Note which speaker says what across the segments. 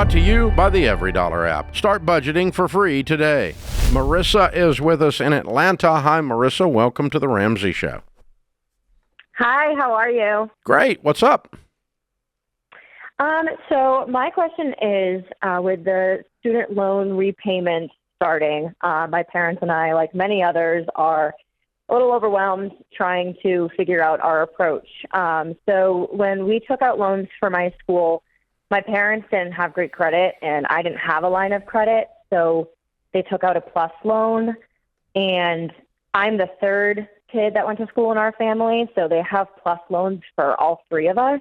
Speaker 1: Brought to you by the Every Dollar app. Start budgeting for free today. Marissa is with us in Atlanta. Hi, Marissa. Welcome to the Ramsey Show.
Speaker 2: Hi, how are you?
Speaker 1: Great. What's up?
Speaker 2: So my question is, with the student loan repayment starting, my parents and I, like many others, are a little overwhelmed trying to figure out our approach. So when we took out loans for my school, my parents didn't have great credit, and I didn't have a line of credit, so they took out a plus loan, and I'm the third kid that went to school in our family, so they have plus loans for all three of us.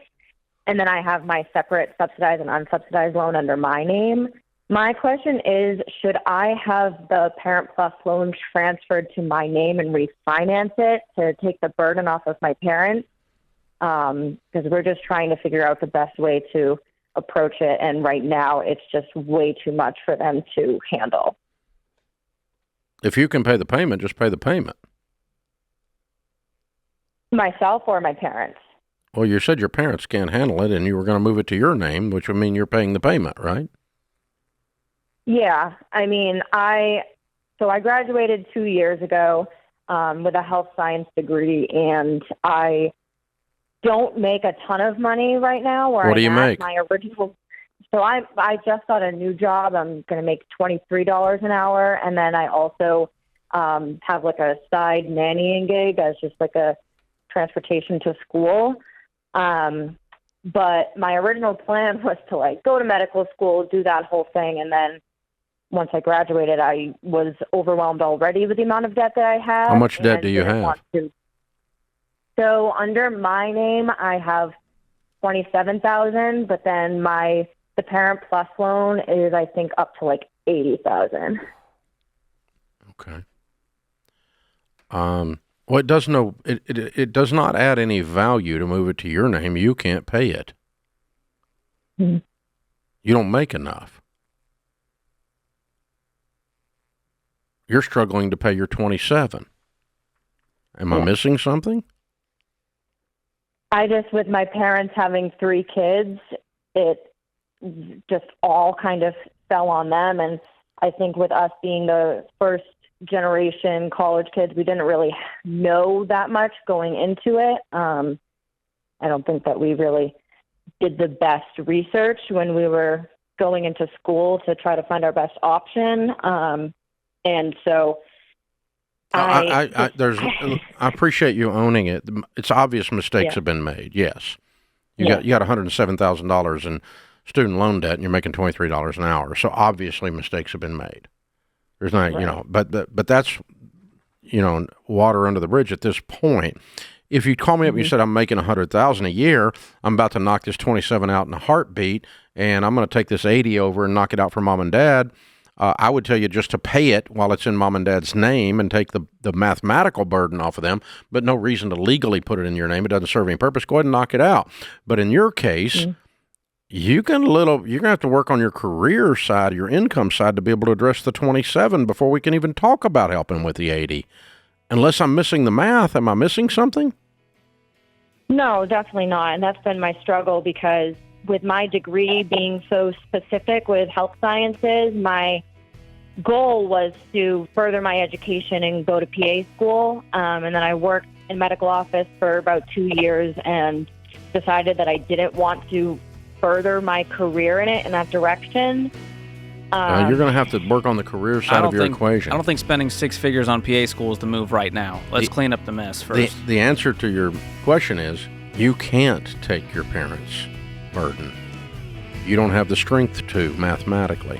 Speaker 2: And then I have my separate subsidized and unsubsidized loan under my name. My question is, should I have the Parent Plus loan transferred to my name and refinance it to take the burden off of my parents? Because we're just trying to figure out the best way to approach it. And right now it's just way too much for them to handle.
Speaker 1: If you can pay the payment, just pay the payment.
Speaker 2: Myself or my parents?
Speaker 1: Well, you said your parents can't handle it, and you were going to move it to your name, which would mean you're paying the payment, right?
Speaker 2: Yeah. I mean, I graduated 2 years ago with a health science degree, and I don't make a ton of money right now.
Speaker 1: What do you make?
Speaker 2: My original. So I just got a new job. I'm going to make $23 an hour, and then I also have like a side nannying gig as just like a transportation to school. But my original plan was to like go to medical school, do that whole thing. And then once I graduated, I was overwhelmed already with the amount of debt that I had.
Speaker 1: How much debt do you have?
Speaker 2: So under my name, I have $27,000, but then the Parent Plus loan is, I think, up to like $80,000.
Speaker 1: Okay. Well, it does not add any value to move it to your name. You can't pay it.
Speaker 2: Mm-hmm.
Speaker 1: You don't make enough. You're struggling to pay your 27. Am I missing something?
Speaker 2: With my parents having 3 kids, it just all kind of fell on them. And I think with us being the first generation college kids, we didn't really know that much going into it. I don't think that we really did the best research when we were going into school to try to find our best option. And so
Speaker 1: I appreciate you owning it. It's obvious mistakes have been made. Yes. You got $107,000 in student loan debt and you're making $23 an hour. So obviously mistakes have been made. There's not,
Speaker 2: right.
Speaker 1: But that's, water under the bridge at this point. If you call me up and you said, I'm making $100,000 a year, I'm about to knock this 27 out in a heartbeat, and I'm going to take this 80 over and knock it out for mom and dad, I would tell you just to pay it while it's in mom and dad's name and take the mathematical burden off of them, but no reason to legally put it in your name. It doesn't serve any purpose. Go ahead and knock it out. But in your case, you're going to have to work on your career side, your income side, to be able to address the 27 before we can even talk about helping with the 80. Unless I'm missing the math, am I missing something?
Speaker 2: No, definitely not. And that's been my struggle because with my degree being so specific with health sciences, my goal was to further my education and go to PA school. And then I worked in medical office for about 2 years and decided that I didn't want to further my career in that direction.
Speaker 1: You're going to have to work on the career side of your equation.
Speaker 3: I don't think spending 6 figures on PA school is the move right now. Let's clean up the mess first.
Speaker 1: The answer to your question is you can't take your parents' burden. You don't have the strength to mathematically.